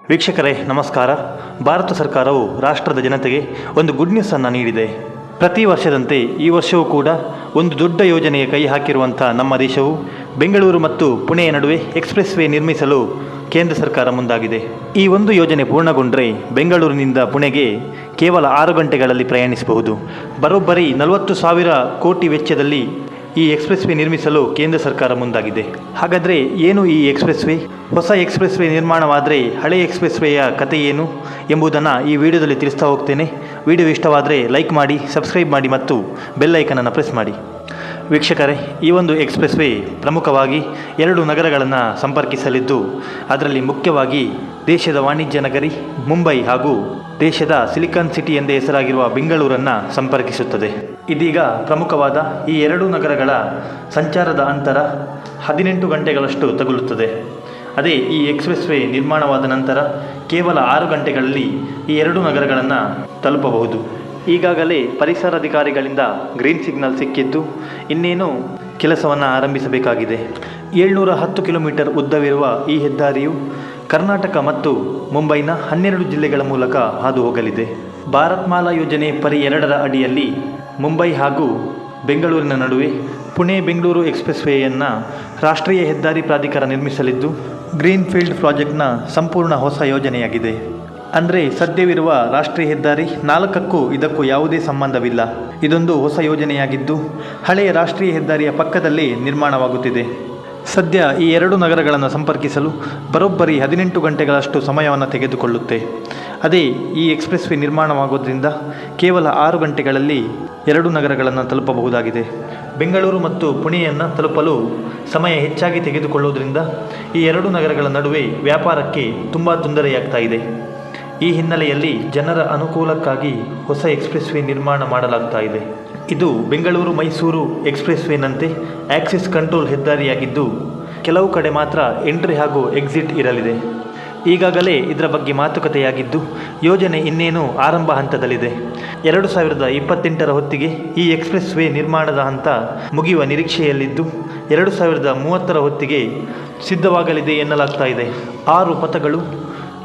ವೀಕ್ಷಕರೇ ನಮಸ್ಕಾರ. ಭಾರತ ಸರ್ಕಾರವು ರಾಷ್ಟ್ರದ ಜನತೆಗೆ ಒಂದು ಗುಡ್ ನ್ಯೂಸನ್ನು ನೀಡಿದೆ. ಪ್ರತಿ ವರ್ಷದಂತೆ ಈ ವರ್ಷವೂ ಕೂಡ ಒಂದು ದೊಡ್ಡ ಯೋಜನೆಯ ಕೈ ಹಾಕಿರುವಂಥ ನಮ್ಮ ದೇಶವು ಬೆಂಗಳೂರು ಮತ್ತು ಪುಣೆಯ ನಡುವೆ ಎಕ್ಸ್ಪ್ರೆಸ್ ವೇ ನಿರ್ಮಿಸಲು ಕೇಂದ್ರ ಸರ್ಕಾರ ಮುಂದಾಗಿದೆ. ಈ ಒಂದು ಯೋಜನೆ ಪೂರ್ಣಗೊಂಡರೆ ಬೆಂಗಳೂರಿನಿಂದ ಪುಣೆಗೆ ಕೇವಲ 6 ಗಂಟೆಗಳಲ್ಲಿ ಪ್ರಯಾಣಿಸಬಹುದು. ಬರೋಬ್ಬರಿ 40,000 ಕೋಟಿ ವೆಚ್ಚದಲ್ಲಿ ಈ ಎಕ್ಸ್ಪ್ರೆಸ್ ವೇ ನಿರ್ಮಿಸಲು ಕೇಂದ್ರ ಸರ್ಕಾರ ಮುಂದಾಗಿದೆ. ಹಾಗಾದರೆ ಏನು ಈ ಎಕ್ಸ್ಪ್ರೆಸ್ ವೇ? ಹೊಸ ಎಕ್ಸ್ಪ್ರೆಸ್ ವೇ ನಿರ್ಮಾಣವಾದರೆ ಹಳೆಯ ಎಕ್ಸ್ಪ್ರೆಸ್ ವೇಯ ಕತೆ ಏನು ಎಂಬುದನ್ನು ಈ ವಿಡಿಯೋದಲ್ಲಿ ತಿಳಿಸ್ತಾ ಹೋಗ್ತೇನೆ. ವಿಡಿಯೋ ಇಷ್ಟವಾದರೆ ಲೈಕ್ ಮಾಡಿ, ಸಬ್ಸ್ಕ್ರೈಬ್ ಮಾಡಿ ಮತ್ತು ಬೆಲ್ ಐಕನನ್ನು ಪ್ರೆಸ್ ಮಾಡಿ. ವೀಕ್ಷಕರೇ, ಈ ಒಂದು ಎಕ್ಸ್ಪ್ರೆಸ್ ವೇ ಪ್ರಮುಖವಾಗಿ 2 ನಗರಗಳನ್ನು ಸಂಪರ್ಕಿಸಲಿದ್ದು, ಅದರಲ್ಲಿ ಮುಖ್ಯವಾಗಿ ದೇಶದ ವಾಣಿಜ್ಯ ನಗರಿ ಮುಂಬೈ ಹಾಗೂ ದೇಶದ ಸಿಲಿಕಾನ್ ಸಿಟಿ ಎಂದೇ ಹೆಸರಾಗಿರುವ ಬೆಂಗಳೂರನ್ನು ಸಂಪರ್ಕಿಸುತ್ತದೆ. ಇದೀಗ ಪ್ರಮುಖವಾದ ಈ 2 ನಗರಗಳ ಸಂಚಾರದ ಅಂತರ 18 ಗಂಟೆಗಳಷ್ಟು ತಗುಲುತ್ತದೆ. ಅದೇ ಈ ಎಕ್ಸ್ಪ್ರೆಸ್ ವೇ ನಿರ್ಮಾಣವಾದ ನಂತರ ಕೇವಲ 6 ಗಂಟೆಗಳಲ್ಲಿ ಈ 2 ನಗರಗಳನ್ನು ತಲುಪಬಹುದು. ಈಗಾಗಲೇ ಪರಿಸರಾಧಿಕಾರಿಗಳಿಂದ ಗ್ರೀನ್ ಸಿಗ್ನಲ್ ಸಿಕ್ಕಿದ್ದು, ಇನ್ನೇನು ಕೆಲಸವನ್ನು ಆರಂಭಿಸಬೇಕಾಗಿದೆ. 710 ಕಿಲೋಮೀಟರ್ ಉದ್ದವಿರುವ ಈ ಹೆದ್ದಾರಿಯು ಕರ್ನಾಟಕ ಮತ್ತು ಮುಂಬೈನ 12 ಜಿಲ್ಲೆಗಳ ಮೂಲಕ ಹಾದು ಹೋಗಲಿದೆ. ಭಾರತ್ ಮಾಲಾ ಯೋಜನೆ ಪರಿ 2ರ ಅಡಿಯಲ್ಲಿ ಮುಂಬೈ ಹಾಗೂ ಬೆಂಗಳೂರಿನ ನಡುವೆ ಪುಣೆ ಬೆಂಗಳೂರು ಎಕ್ಸ್ಪ್ರೆಸ್ ವೇಯನ್ನು ರಾಷ್ಟ್ರೀಯ ಹೆದ್ದಾರಿ ಪ್ರಾಧಿಕಾರ ನಿರ್ಮಿಸಲಿದ್ದು, ಗ್ರೀನ್ ಫೀಲ್ಡ್ ಪ್ರಾಜೆಕ್ಟ್ನ ಸಂಪೂರ್ಣ ಹೊಸ ಯೋಜನೆಯಾಗಿದೆ. ಅಂದರೆ ಸದ್ಯವಿರುವ ರಾಷ್ಟ್ರೀಯ ಹೆದ್ದಾರಿ 4ಕ್ಕೂ ಇದಕ್ಕೂ ಯಾವುದೇ ಸಂಬಂಧವಿಲ್ಲ. ಇದೊಂದು ಹೊಸ ಯೋಜನೆಯಾಗಿದ್ದು, ಹಳೆಯ ರಾಷ್ಟ್ರೀಯ ಹೆದ್ದಾರಿಯ ಪಕ್ಕದಲ್ಲಿ ನಿರ್ಮಾಣವಾಗುತ್ತಿದೆ. ಸದ್ಯ ಈ 2 ನಗರಗಳನ್ನು ಸಂಪರ್ಕಿಸಲು ಬರೋಬ್ಬರಿ 18 ಗಂಟೆಗಳಷ್ಟು ಸಮಯವನ್ನು ತೆಗೆದುಕೊಳ್ಳುತ್ತೆ. ಅದೇ ಈ ಎಕ್ಸ್ಪ್ರೆಸ್ ವೇ ನಿರ್ಮಾಣವಾಗೋದ್ರಿಂದ ಕೇವಲ 6 ಗಂಟೆಗಳಲ್ಲಿ 2 ನಗರಗಳನ್ನು ತಲುಪಬಹುದಾಗಿದೆ. ಬೆಂಗಳೂರು ಮತ್ತು ಪುಣೆಯನ್ನು ತಲುಪಲು ಸಮಯ ಹೆಚ್ಚಾಗಿ ತೆಗೆದುಕೊಳ್ಳುವುದರಿಂದ ಈ 2 ನಗರಗಳ ನಡುವೆ ವ್ಯಾಪಾರಕ್ಕೆ ತುಂಬ ತೊಂದರೆಯಾಗ್ತಾ ಇದೆ. ಈ ಹಿನ್ನೆಲೆಯಲ್ಲಿ ಜನರ ಅನುಕೂಲಕ್ಕಾಗಿ ಹೊಸ ಎಕ್ಸ್ಪ್ರೆಸ್ ವೇ ನಿರ್ಮಾಣ ಮಾಡಲಾಗ್ತಾ ಇದೆ. ಇದು ಬೆಂಗಳೂರು ಮೈಸೂರು ಎಕ್ಸ್ಪ್ರೆಸ್ ವೇನಂತೆ ಆಕ್ಸಿಸ್ ಕಂಟ್ರೋಲ್ ಹೆದ್ದಾರಿಯಾಗಿದ್ದು, ಕೆಲವು ಕಡೆ ಮಾತ್ರ ಎಂಟ್ರಿ ಹಾಗೂ ಎಕ್ಸಿಟ್ ಇರಲಿದೆ. ಈಗಾಗಲೇ ಇದರ ಬಗ್ಗೆ ಮಾತುಕತೆಯಾಗಿದ್ದು, ಯೋಜನೆ ಇನ್ನೇನು ಆರಂಭ ಹಂತದಲ್ಲಿದೆ. 2028ರ ಹೊತ್ತಿಗೆ ಈ ಎಕ್ಸ್ಪ್ರೆಸ್ ವೇ ನಿರ್ಮಾಣದ ಹಂತ ಮುಗಿಯುವ ನಿರೀಕ್ಷೆಯಲ್ಲಿದ್ದು, 2030ರ ಹೊತ್ತಿಗೆ ಸಿದ್ಧವಾಗಲಿದೆ ಎನ್ನಲಾಗ್ತಾ ಇದೆ. 6 ಪಥಗಳು,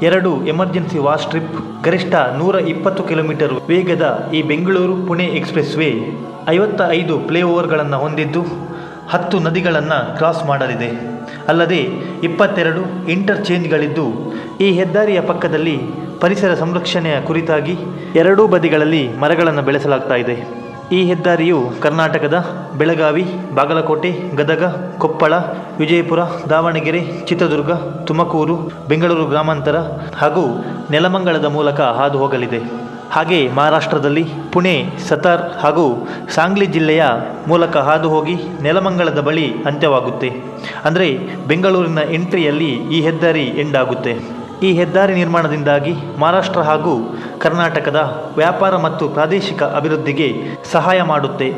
2 ಎಮರ್ಜೆನ್ಸಿ ವಾಶ್ ಟ್ರಿಪ್, ಗರಿಷ್ಠ 120 ಕಿಲೋಮೀಟರ್ ವೇಗದ ಈ ಬೆಂಗಳೂರು ಪುಣೆ ಎಕ್ಸ್ಪ್ರೆಸ್ ವೇ 55 ಫ್ಲೈಓವರ್ಗಳನ್ನು ಹೊಂದಿದ್ದು, 10 ನದಿಗಳನ್ನು ಕ್ರಾಸ್ ಮಾಡಲಿದೆ. ಅಲ್ಲದೆ 22 ಇಂಟರ್ಚೇಂಜ್ಗಳಿದ್ದು, ಈ ಹೆದ್ದಾರಿಯ ಪಕ್ಕದಲ್ಲಿ ಪರಿಸರ ಸಂರಕ್ಷಣೆಯ ಕುರಿತಾಗಿ 2 ಬದಿಗಳಲ್ಲಿ ಮರಗಳನ್ನು ಬೆಳೆಸಲಾಗ್ತಾ ಇದೆ. ಈ ಹೆದ್ದಾರಿಯು ಕರ್ನಾಟಕದ ಬೆಳಗಾವಿ, ಬಾಗಲಕೋಟೆ, ಗದಗ, ಕೊಪ್ಪಳ, ವಿಜಯಪುರ, ದಾವಣಗೆರೆ, ಚಿತ್ರದುರ್ಗ, ತುಮಕೂರು, ಬೆಂಗಳೂರು ಗ್ರಾಮಾಂತರ ಹಾಗೂ ನೆಲಮಂಗಲದ ಮೂಲಕ ಹಾದು ಹೋಗಲಿದೆ. ಹಾಗೆ ಮಹಾರಾಷ್ಟ್ರದಲ್ಲಿ ಪುಣೆ, ಸತಾರ್ ಹಾಗೂ ಸಾಂಗ್ಲಿ ಜಿಲ್ಲೆಯ ಮೂಲಕ ಹಾದು ಹೋಗಿ ನೆಲಮಂಗಲದ ಬಳಿ ಅಂತ್ಯವಾಗುತ್ತೆ. ಅಂದರೆ ಬೆಂಗಳೂರಿನ ಎಂಟ್ರಿಯಲ್ಲಿ ಈ ಹೆದ್ದಾರಿ ಎಂಡ್ ಆಗುತ್ತೆ. ಈ ಹೆದ್ದಾರಿ ನಿರ್ಮಾಣದಿಂದಾಗಿ ಮಹಾರಾಷ್ಟ್ರ ಹಾಗೂ ಕರ್ನಾಟಕದ ವ್ಯಾಪಾರ ಮತ್ತು ಪ್ರಾದೇಶಿಕ ಅಭಿವೃದ್ಧಿಗೆ ಸಹಾಯ ಮಾಡುತ್ತೆ.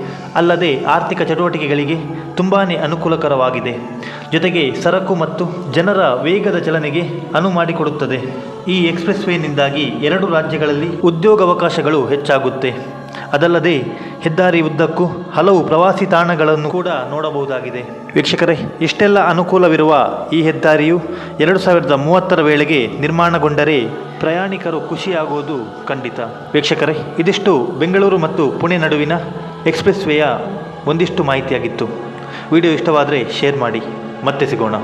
ಅಲ್ಲದೆ ಆರ್ಥಿಕ ಚಟುವಟಿಕೆಗಳಿಗೆ ತುಂಬಾ ಅನುಕೂಲಕರವಾಗಿದೆ. ಜೊತೆಗೆ ಸರಕು ಮತ್ತು ಜನರ ವೇಗದ ಚಲನೆಗೆ ಅನುವು ಮಾಡಿಕೊಡುತ್ತದೆ. ಈ ಎಕ್ಸ್ಪ್ರೆಸ್ ವೇನಿಂದಾಗಿ 2 ರಾಜ್ಯಗಳಲ್ಲಿ ಉದ್ಯೋಗಾವಕಾಶಗಳು ಹೆಚ್ಚಾಗುತ್ತೆ. ಅದಲ್ಲದೆ ಹೆದ್ದಾರಿ ಉದ್ದಕ್ಕೂ ಹಲವು ಪ್ರವಾಸಿ ತಾಣಗಳನ್ನು ಕೂಡ ನೋಡಬಹುದಾಗಿದೆ. ವೀಕ್ಷಕರೇ, ಇಷ್ಟೆಲ್ಲ ಅನುಕೂಲವಿರುವ ಈ ಹೆದ್ದಾರಿಯು 2030ರ ವೇಳೆಗೆ ನಿರ್ಮಾಣಗೊಂಡರೆ ಪ್ರಯಾಣಿಕರು ಖುಷಿಯಾಗುವುದು ಖಂಡಿತ. ವೀಕ್ಷಕರೇ, ಇದಿಷ್ಟು ಬೆಂಗಳೂರು ಮತ್ತು ಪುಣೆ ನಡುವಿನ ಎಕ್ಸ್ಪ್ರೆಸ್ ವೇಯ ಒಂದಿಷ್ಟು ಮಾಹಿತಿಯಾಗಿತ್ತು. ವಿಡಿಯೋ ಇಷ್ಟವಾದರೆ ಶೇರ್ ಮಾಡಿ. ಮತ್ತೆ ಸಿಗೋಣ.